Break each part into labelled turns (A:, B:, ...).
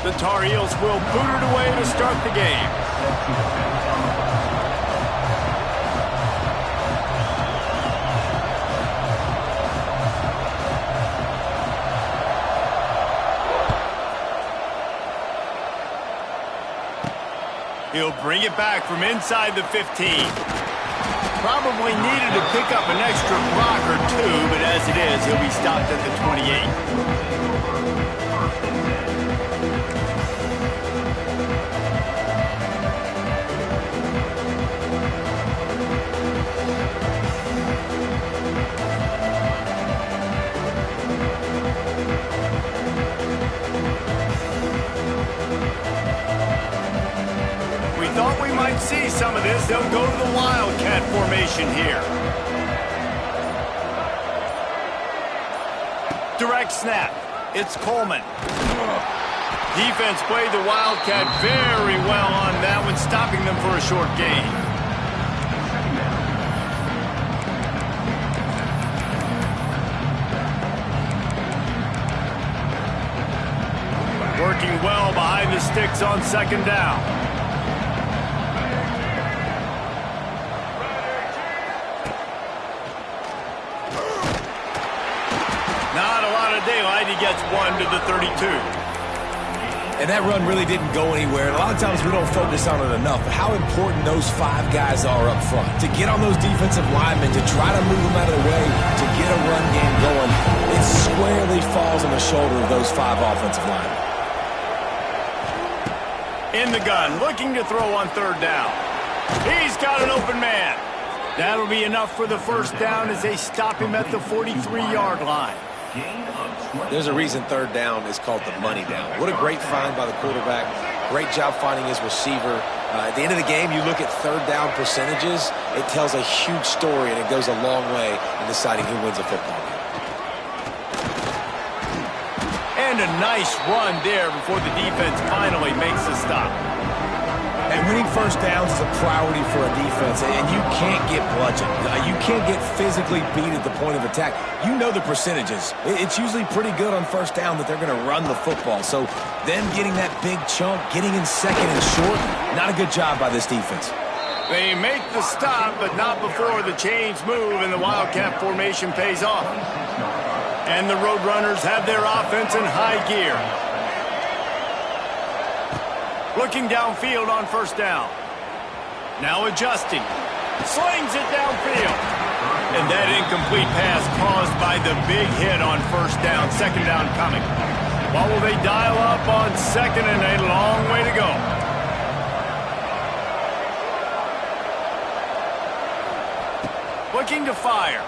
A: The Tar Heels will boot it away to start the game. He'll bring it back from inside the 15. Probably needed to pick up an extra block or two, but as it is, he'll be stopped at the 28. Thought we might see some of this. They'll go to the Wildcat formation here. Direct snap. It's Coleman. Defense played the Wildcat very well on that one, stopping them for a short gain. Working well behind the sticks on second down. Daylight, he gets one to the 32.
B: And that run really didn't go anywhere. And a lot of times we don't focus on it enough, but how important those 5 guys are up front. To get on those defensive linemen, to try to move them out of the way, to get a run game going, it squarely falls on the shoulder of those 5 offensive linemen.
A: In the gun, looking to throw on third down. He's got an open man. That'll be enough for the first down as they stop him at the 43-yard line.
B: There's a reason third down is called the money down. What a great find by the quarterback. Great job finding his receiver. At the end of the game, you look at third down percentages. It tells a huge story, and it goes a long way in deciding who wins a football game.
A: And a nice run there before the defense finally makes a stop.
B: And winning first downs is a priority for a defense, and you can't get bludgeoned. You can't get physically beat at the point of attack. You know the percentages. It's usually pretty good on first down that they're going to run the football. So them getting that big chunk, getting in second and short, not a good job by this defense.
A: They make the stop, but not before the chains move and the Wildcat formation pays off. And the Roadrunners have their offense in high gear. Looking downfield on first down. Now adjusting. Slings it downfield. And that incomplete pass caused by the big hit on first down. Second down coming. What will they dial up on second, and a long way to go. Looking to fire.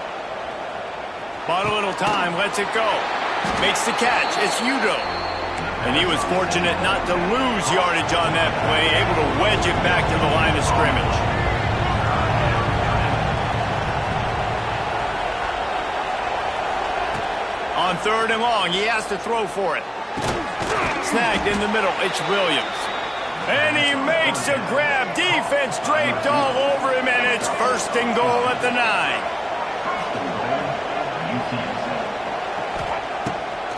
A: Bought a little time, lets it go. Makes the catch. It's Udo. And he was fortunate not to lose yardage on that play, able to wedge it back to the line of scrimmage. On third and long, he has to throw for it. Snagged in the middle, it's Williams. And he makes a grab. Defense draped all over him, and it's first and goal at the 9.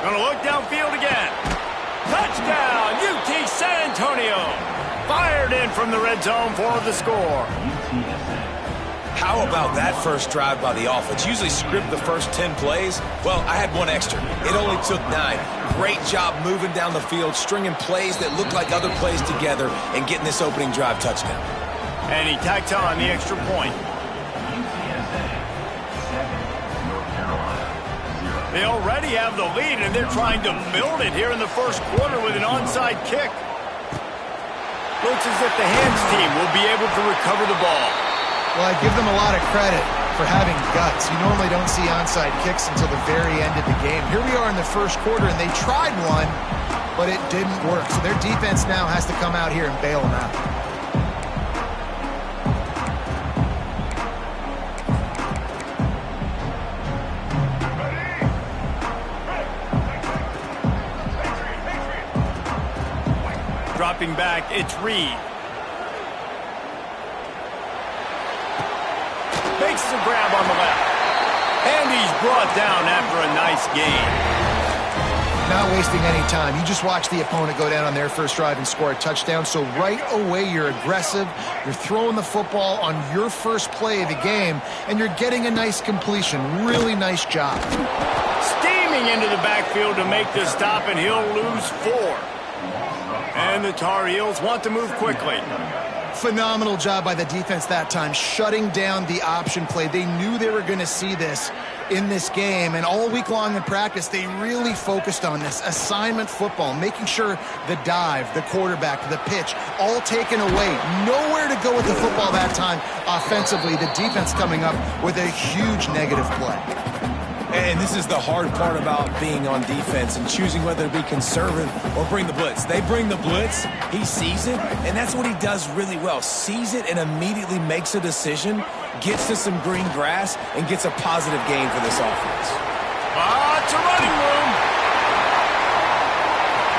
A: Gonna look downfield again. Touchdown, UT San Antonio. Fired in from the red zone for the score.
B: How about that first drive by the offense? Usually script the first 10 plays. Well, I had one extra. It only took 9. Great job moving down the field, stringing plays that look like other plays together, and getting this opening drive touchdown.
A: And he tacks on the extra point. They already have the lead, and they're trying to build it here in the first quarter with an onside kick. Looks as if the hands team will be able to recover the ball.
C: Well, I give them a lot of credit for having guts. You normally don't see onside kicks until the very end of the game. Here we are in the first quarter, and they tried one, but it didn't work. So their defense now has to come out here and bail them out.
A: Dropping back, it's Reed. Makes the grab on the left. And he's brought down after a nice gain.
C: Not wasting any time. You just watch the opponent go down on their first drive and score a touchdown. So right away, you're aggressive. You're throwing the football on your first play of the game, and you're getting a nice completion. Really nice job.
A: Steaming into the backfield to make the stop, and he'll lose 4. And the Tar Heels want to move quickly.
C: Phenomenal job by the defense that time, shutting down the option play. They knew they were going to see this in this game, and all week long in practice, they really focused on this assignment football, making sure the dive, the quarterback, the pitch, all taken away. Nowhere to go with the football that time offensively. The defense coming up with a huge negative play.
B: And this is the hard part about being on defense and choosing whether to be conservative or bring the blitz. They bring the blitz, he sees it, and that's what he does really well. Sees it and immediately makes a decision, gets to some green grass, and gets a positive gain for this offense.
A: It's a running room.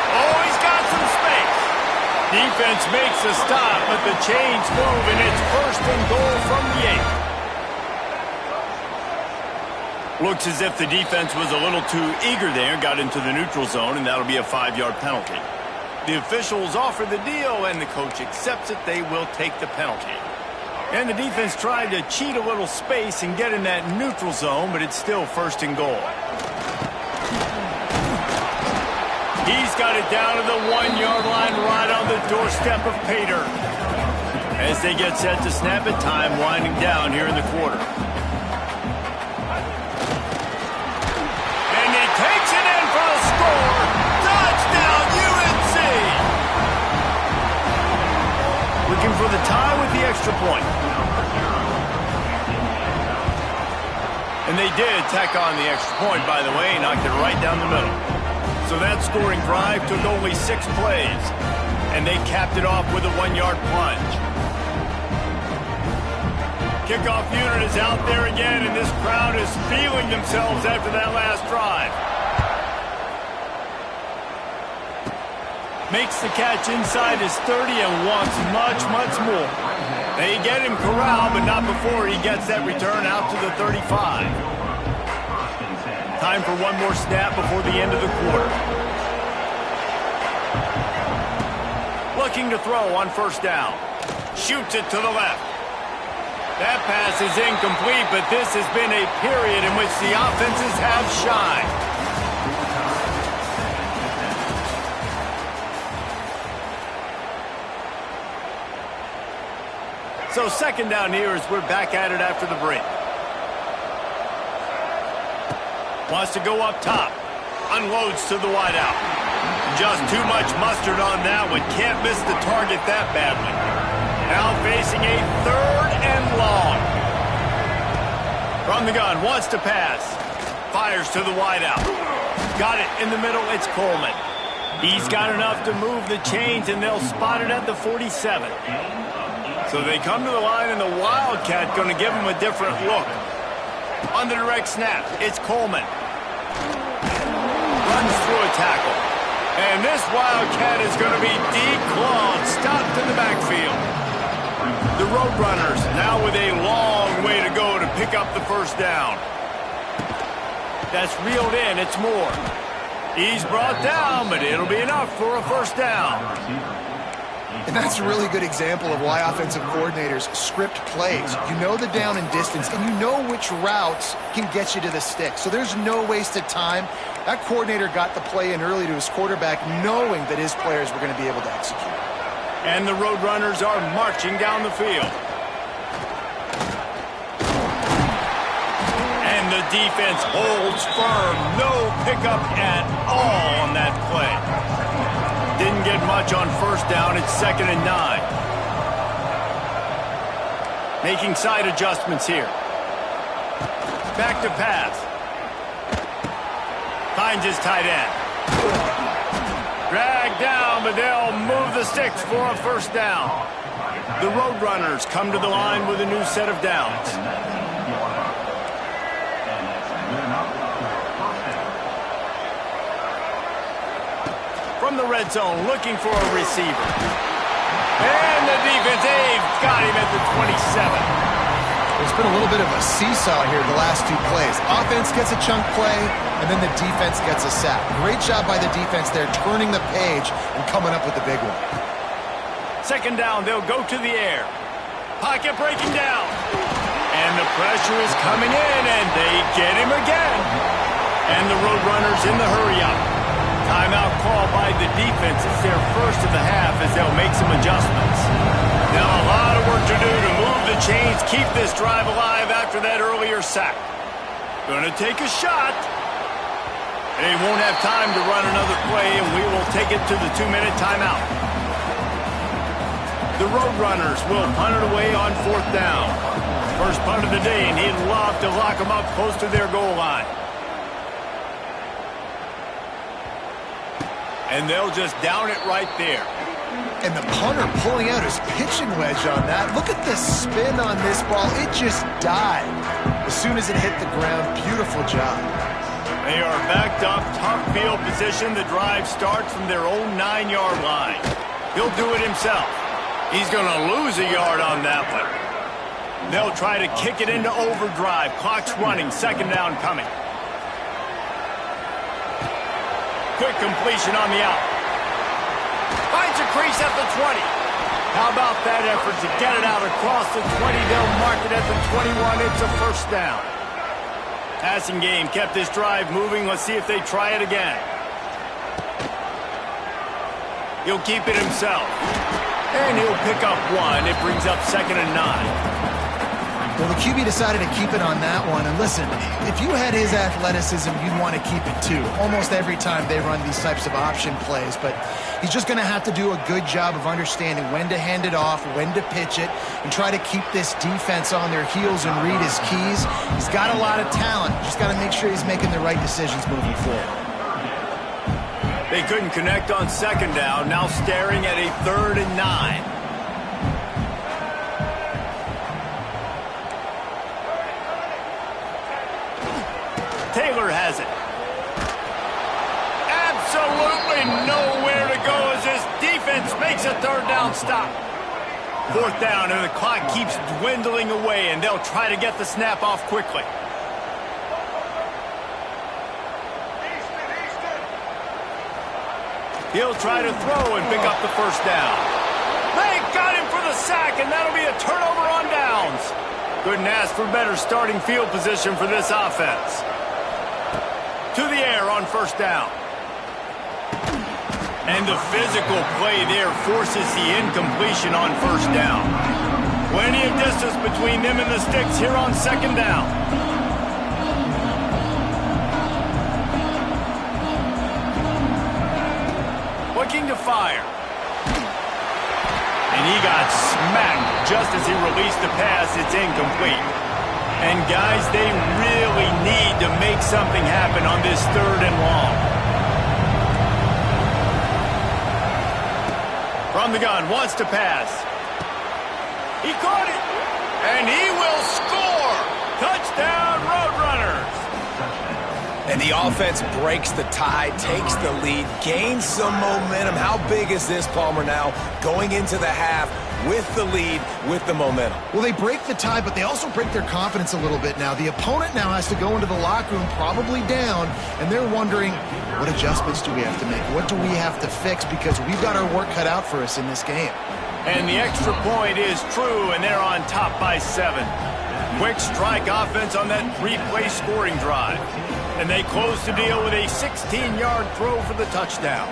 A: Oh, he's got some space. Defense makes a stop, but the chains move, and it's first and goal from the 8. Looks as if the defense was a little too eager there, got into the neutral zone, and that'll be a 5-yard penalty. The officials offer the deal, and the coach accepts it. They will take the penalty. And the defense tried to cheat a little space and get in that neutral zone, but it's still first and goal. He's got it down to the 1-yard line right on the doorstep of Pater. As they get set to snap it, time winding down here in the quarter. Takes it in for the score. Touchdown, UNC! Looking for the tie with the extra point. And they did tack on the extra point, by the way, knocked it right down the middle. So that scoring drive took only 6 plays. And they capped it off with a 1-yard plunge. Kickoff unit is out there again, and this crowd is feeling themselves after that last drive. Makes the catch inside his 30 and wants much, much more. They get him corralled, but not before he gets that return out to the 35. Time for one more snap before the end of the quarter. Looking to throw on first down. Shoots it to the left. That pass is incomplete, but this has been a period in which the offenses have shined. So second down here as we're back at it after the break. Wants to go up top. Unloads to the wideout. Just too much mustard on that one. Can't miss the target that badly. Now facing a 3rd and long. From the gun, wants to pass. Fires to the wideout. Got it in the middle, it's Coleman. He's got enough to move the chains, and they'll spot it at the 47. So they come to the line, and the Wildcat going to give him a different look. On the direct snap, it's Coleman. Runs through a tackle. And this Wildcat is going to be declawed, stopped in the backfield. The Roadrunners now with a long way to go to pick up the first down. That's reeled in, it's Moore. He's brought down, but it'll be enough for a first down.
C: And that's a really good example of why offensive coordinators script plays. You know the down and distance, and you know which routes can get you to the stick. So there's no wasted time. That coordinator got the play in early to his quarterback, knowing that his players were going to be able to execute.
A: And the Roadrunners are marching down the field. the defense holds firm. No pickup at all on that play. Didn't get much on first down. It's 2nd and 9. Making side adjustments here. Back to pass. Finds his tight end. Dragged down, but they'll move the sticks for a first down. The Roadrunners come to the line with a new set of downs. From the red zone, looking for a receiver. And the defense, they've got him at the 27.
C: There's been a little bit of a seesaw here the last 2 plays. Offense gets a chunk play, and then the defense gets a sack. Great job by the defense there, turning the page and coming up with the big one.
A: 2nd down, they'll go to the air. Pocket breaking down. And the pressure is coming in, and they get him again. And the Roadrunners in the hurry-up. Timeout call by the defense. It's their first of the half as they'll make some adjustments. Now a lot of work to do to move the chains, keep this drive alive after that earlier sack. Gonna take a shot. They won't have time to run another play, and we will take it to the 2-minute timeout. The Roadrunners will punt it away on 4th down. First punt of the day, and he'd love to lock them up close to their goal line. And they'll just down it right there.
C: And the punter pulling out his pitching wedge on that. Look at the spin on this ball. It just died as soon as it hit the ground. Beautiful job.
A: They are backed up, tough field position. The drive starts from their own 9-yard line. He'll do it himself. He's going to lose a yard on that one. They'll try to kick it into overdrive. Clock's running. 2nd down coming. Quick completion on the out. Finds a crease at the 20. How about that effort to get it out across the 20? They'll mark it at the 21. It's a first down. Passing game kept this drive moving. Let's see if they try it again. He'll keep it himself. And he'll pick up 1. It brings up 2nd and 9.
C: Well, the QB decided to keep it on that one. And listen, if you had his athleticism, you'd want to keep it too. Almost every time they run these types of option plays. But he's just going to have to do a good job of understanding when to hand it off, when to pitch it, and try to keep this defense on their heels and read his keys. He's got a lot of talent. Just got to make sure he's making the right decisions moving forward.
A: They couldn't connect on 2nd down. Now staring at a 3rd and 9. Taylor has it. Absolutely nowhere to go as this defense makes a 3rd down stop. 4th down, and the clock keeps dwindling away, and they'll try to get the snap off quickly. He'll try to throw and pick up the first down. They got him for the sack, and that'll be a turnover on downs. Couldn't ask for better starting field position for this offense. To the air on 1st down. And the physical play there forces the incompletion on 1st down. Plenty of distance between them and the sticks here on 2nd down. Looking to fire. And he got smacked just as he released the pass. It's incomplete. And guys, they really need to make something happen on this 3rd and long. From the gun, wants to pass. He caught it. And he will score. Touchdown, Roadrunners.
B: And the offense breaks the tie, takes the lead, gains some momentum. How big is this, Palmer, now going into the half with the lead, with the momentum?
C: Well, they break the tie, but they also break their confidence a little bit now. The opponent now has to go into the locker room probably down, and they're wondering, what adjustments do we have to make? What do we have to fix? Because we've got our work cut out for us in this game.
A: And the extra point is true, and they're on top by 7. Quick strike offense on that 3-play scoring drive. And they close the deal with a 16-yard throw for the touchdown.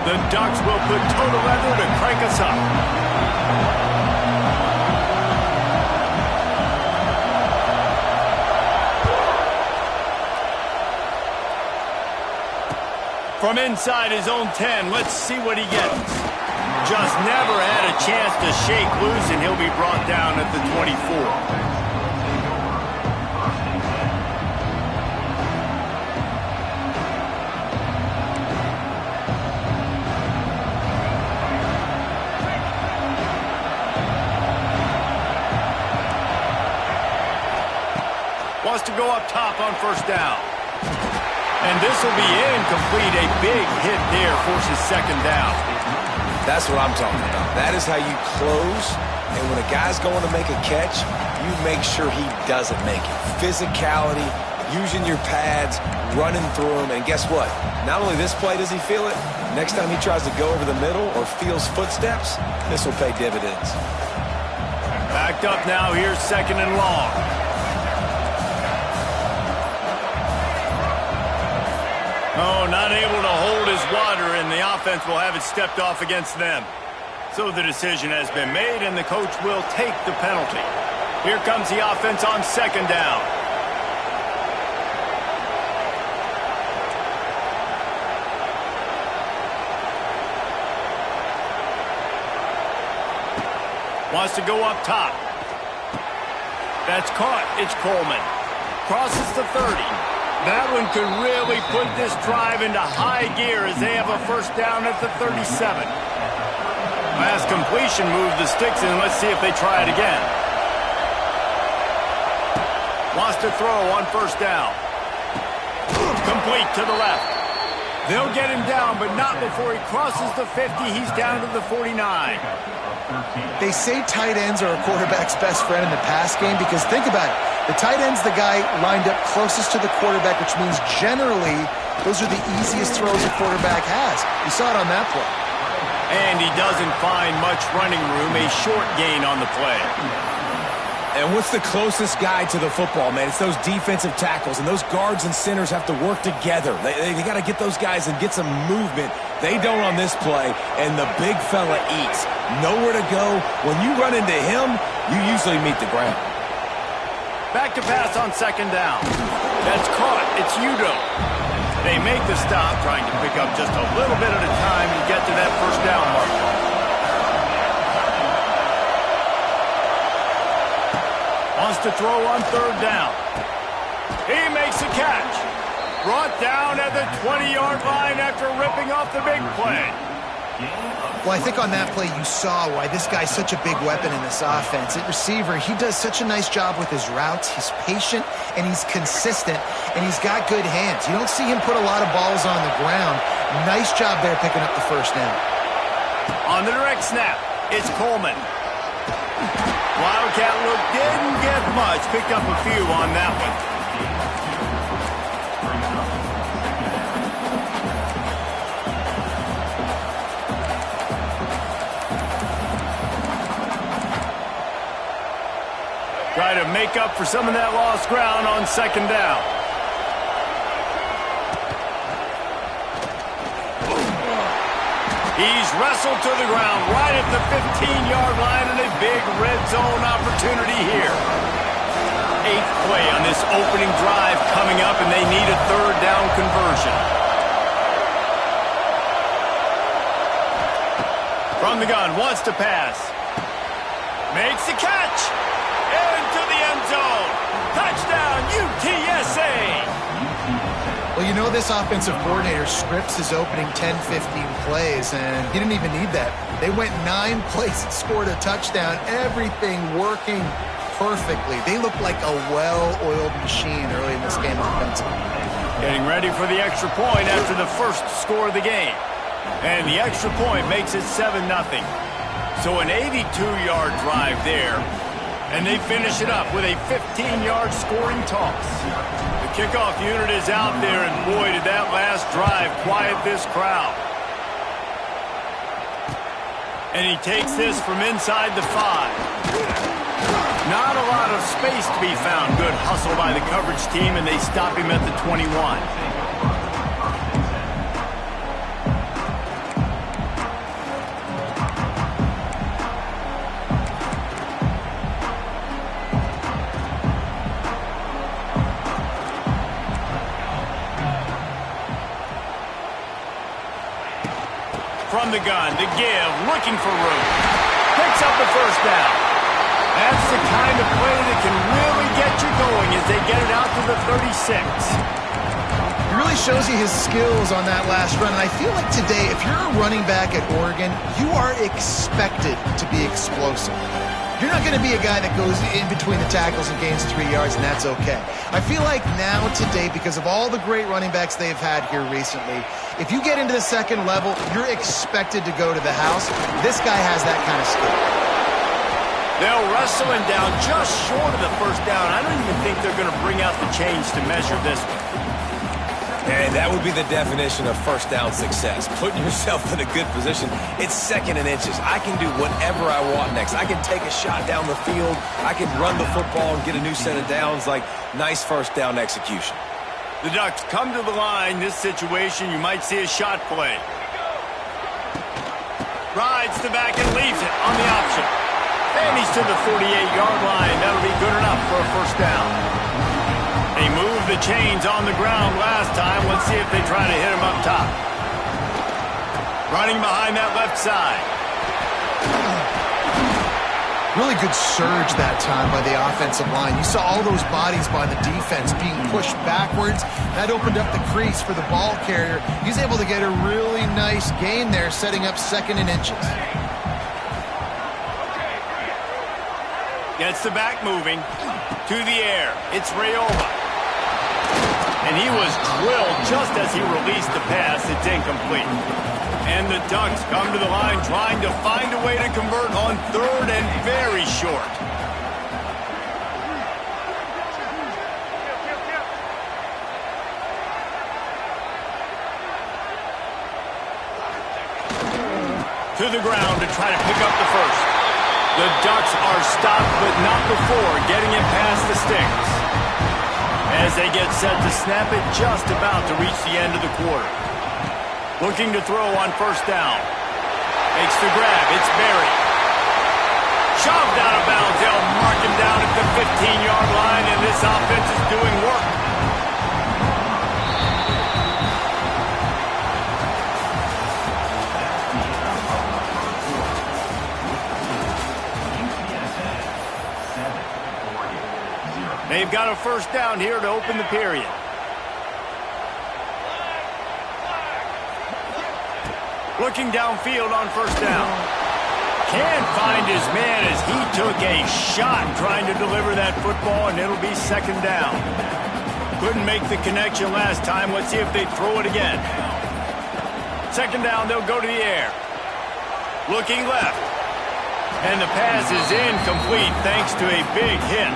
A: The Ducks will put total leather to crank us up. From inside his own 10, let's see what he gets. Just never had a chance to shake loose, and he'll be brought down at the 24. Wants to go up top on first down. And this will be incomplete. A big hit there forces second down.
B: That's what I'm talking about. That is how you close. And when a guy's going to make a catch, you make sure he doesn't make it. Physicality, using your pads, running through them. And guess what? Not only this play does he feel it, next time he tries to go over the middle or feels footsteps, this will pay dividends.
A: Backed up now. Here's second and long. Oh, not able to hold his water, and the offense will have it stepped off against them. So the decision has been made, and the coach will take the penalty. Here comes the offense on second down. Wants to go up top. That's caught. It's Coleman. Crosses the 30. That one could really put this drive into high gear as they have a first down at the 37. Last completion moved the sticks in. Let's see if they try it again. Wants to throw on first down. Complete to the left. They'll get him down, but not before he crosses the 50. He's down to the 49.
C: They say tight ends are a quarterback's best friend in the pass game because think about it. The tight end's the guy lined up closest to the quarterback, which means generally those are the easiest throws a quarterback has. You saw it on that play.
A: And he doesn't find much running room, a short gain on the play.
B: And what's the closest guy to the football, man? It's those defensive tackles, and those guards and centers have to work together. They got to get those guys and get some movement. They don't on this play, and the big fella eats. Nowhere to go. When you run into him, you usually meet the ground.
A: Back to pass on second down. That's caught. It's Udo. They make the stop, trying to pick up just a little bit at a time to get to that first down mark. Wants to throw on third down. He makes a catch. Brought down at the 20-yard line after ripping off the big play.
C: Well, I think on that play you saw why this guy's such a big weapon in this offense. At receiver, he does such a nice job with his routes. He's patient, and he's consistent, and he's got good hands. You don't see him put a lot of balls on the ground. Nice job there picking up the first down.
A: On the direct snap, it's Coleman. Wildcat look didn't get much. Picked up a few on that one. Try to make up for some of that lost ground on second down. He's wrestled to the ground right at the 15-yard line, and a big red zone opportunity here. 8th play on this opening drive coming up, and they need a third down conversion. From the gun, wants to pass. Makes the catch. Into the end zone. Touchdown, UTSA.
C: Well, you know this offensive coordinator scripts his opening 10, 15 plays, and he didn't even need that. They went 9 plays and scored a touchdown. Everything working perfectly. They look like a well-oiled machine early in this game offensively.
A: Getting ready for the extra point after the first score of the game. And the extra point makes it 7-0. So an 82-yard drive there. And they finish it up with a 15-yard scoring toss. The kickoff unit is out there, and boy, did that last drive quiet this crowd. And he takes this from inside the 5. Not a lot of space to be found. Good hustle by the coverage team, and they stop him at the 21. From the gun, the give, looking for room. Picks up the first down. That's the kind of play that can really get you going as they get it out to the 36.
C: He really shows you his skills on that last run. And I feel like today, if you're a running back at Oregon, you are expected to be explosive. You're not going to be a guy that goes in between the tackles and gains 3 yards, and that's okay. I feel like now today, because of all the great running backs they've had here recently, if you get into the second level, you're expected to go to the house. This guy has that kind of skill.
A: They'll wrestle him down just short of the first down. I don't even think they're going to bring out the chains to measure this one.
B: And that would be the definition of first down success. Putting yourself in a good position. It's second and inches. I can do whatever I want next. I can take a shot down the field. I can run the football and get a new set of downs. Like, nice first down execution.
A: The Ducks come to the line. This situation, you might see a shot play. Rides the back and leaves it on the option. And he's to the 48-yard line. That'll be good enough for a first down. They moved the chains on the ground last time. Let's see if they try to hit him up top. Running behind that left side.
C: Really good surge that time by the offensive line. You saw all those bodies by the defense being pushed backwards. That opened up the crease for the ball carrier. He's able to get a really nice gain there, setting up second and inches.
A: Gets the back moving. To the air. It's Rayola. And he was drilled just as he released the pass. It's incomplete. And the Ducks come to the line trying to find a way to convert on third and very short. To the ground to try to pick up the first. The Ducks are stopped, but not before getting it past the sticks. As they get set to snap it, just about to reach the end of the quarter. Looking to throw on first down. Makes the grab. It's Berry. Shoved out of bounds. They'll mark him down at the 15-yard line, and this offense is doing work. They've got a first down here to open the period. Looking downfield on first down. Can't find his man as he took a shot trying to deliver that football, and it'll be second down. Couldn't make the connection last time. Let's see if they throw it again. Second down, they'll go to the air. Looking left. And the pass is incomplete thanks to a big hit.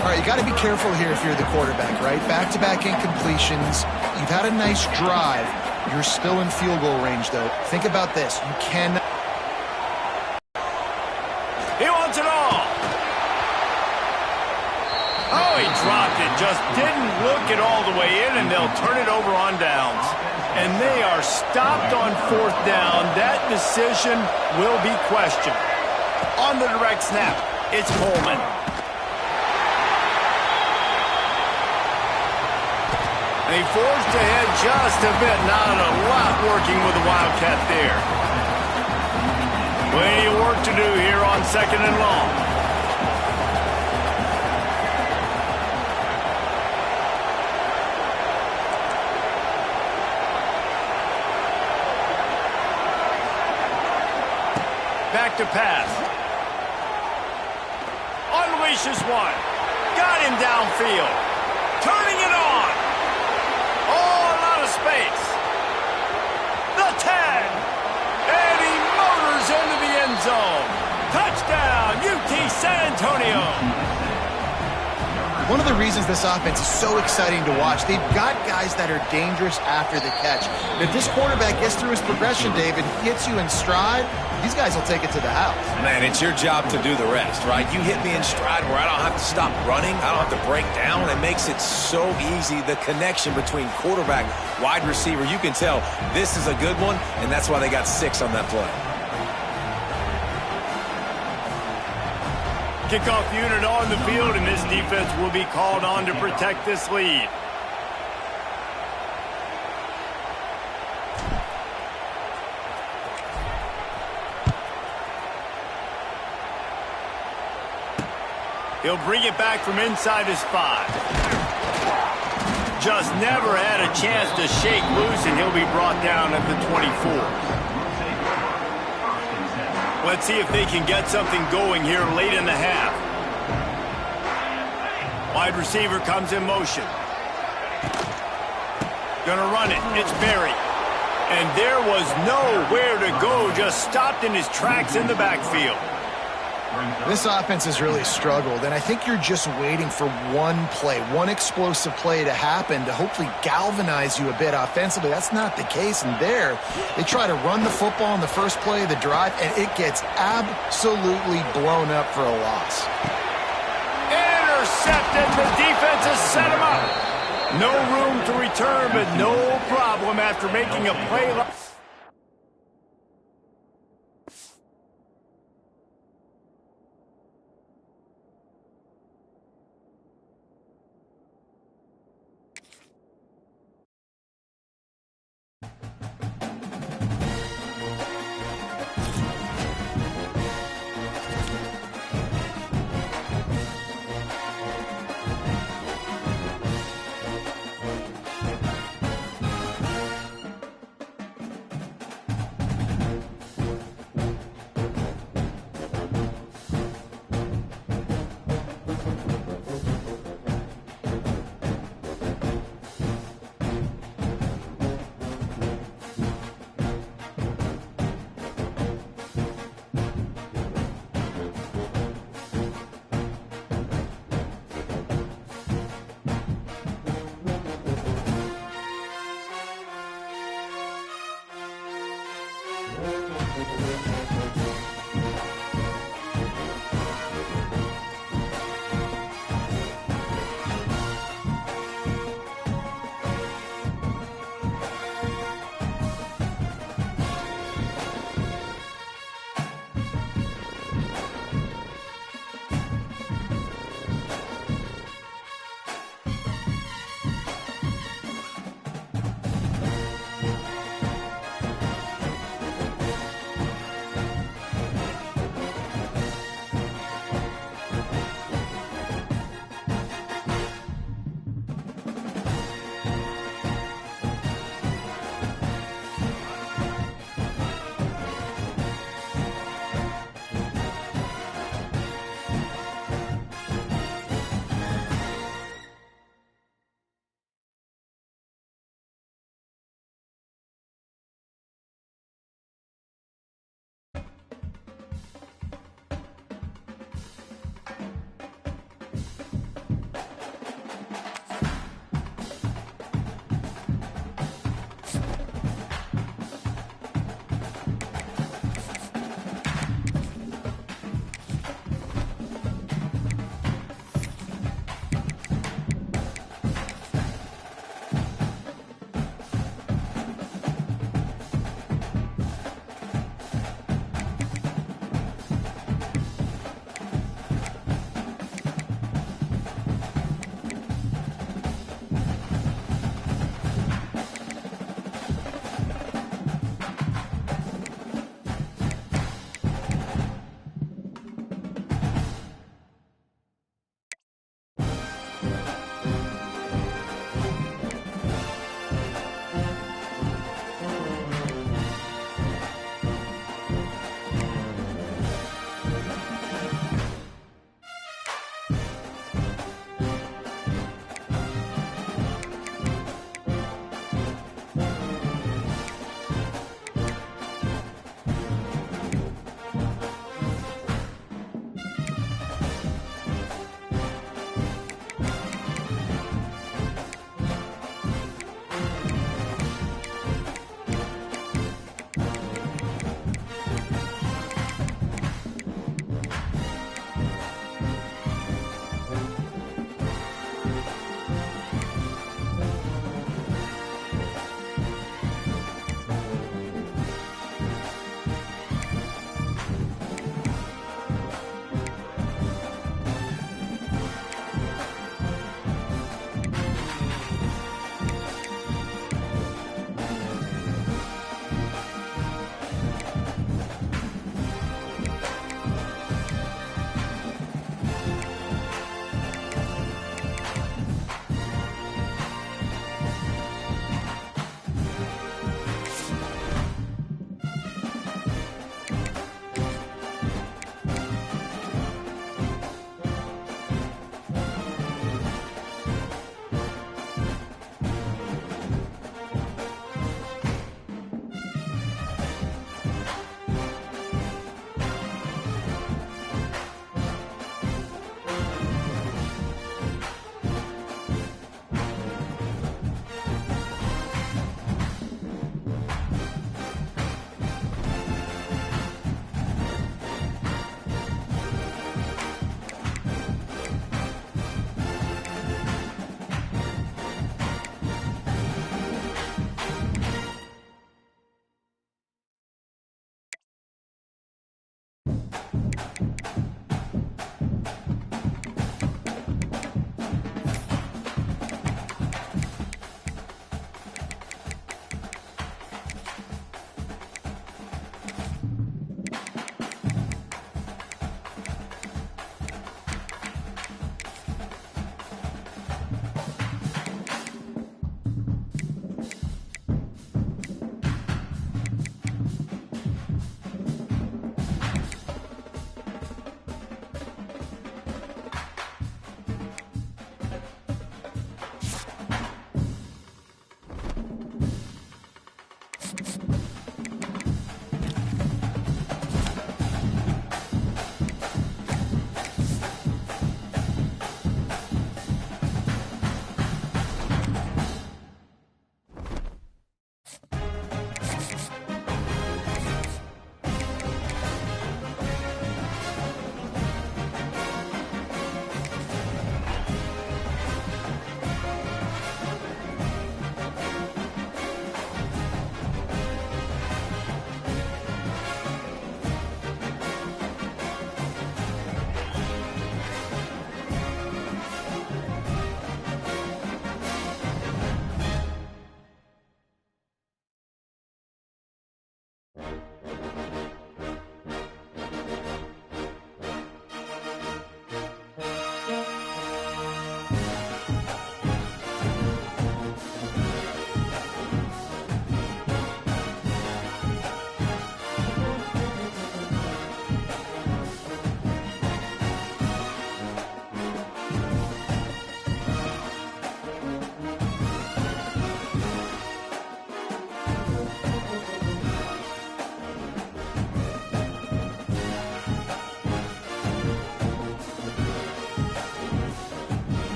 C: All right, you got to be careful here if you're the quarterback, right? Back-to-back incompletions. You've had a nice drive. You're still in field goal range, though. Think about this. You can.
A: He wants it all. Oh, he dropped it. Just didn't look it all the way in, and they'll turn it over on downs. And they are stopped on fourth down. That decision will be questioned. On the direct snap, it's Coleman. They forced ahead just a bit. Not a lot working with the Wildcat there. Plenty of work to do here on second and long. Back to pass. Unleashes one. Got him downfield. Turning it on. Space. The 10. And he motors into the end zone. Touchdown, UT San Antonio.
C: One of the reasons this offense is so exciting to watch, they've got guys that are dangerous after the catch. And if this quarterback gets through his progression, David, hits you in stride, these guys will take it to the house.
B: Man, it's your job to do the rest, right? You hit me in stride where I don't have to stop running. I don't have to break down. It makes it so easy. The connection between quarterback, wide receiver, you can tell this is a good one, and that's why they got 6 on that play.
A: Kickoff unit on the field, and this defense will be called on to protect this lead. He'll bring it back from inside his 5. Just never had a chance to shake loose, and he'll be brought down at the 24. Let's see if they can get something going here late in the half. Wide receiver comes in motion. Gonna run it. It's Berry. And there was nowhere to go, just stopped in his tracks in the backfield.
C: This offense has really struggled, and I think you're just waiting for one play, one explosive play to happen to hopefully galvanize you a bit offensively. That's not the case, and there they try to run the football in the first play of the drive, and it gets absolutely blown up for a loss.
A: Intercepted. The defense has set him up. No room to return, but no problem after making a play like...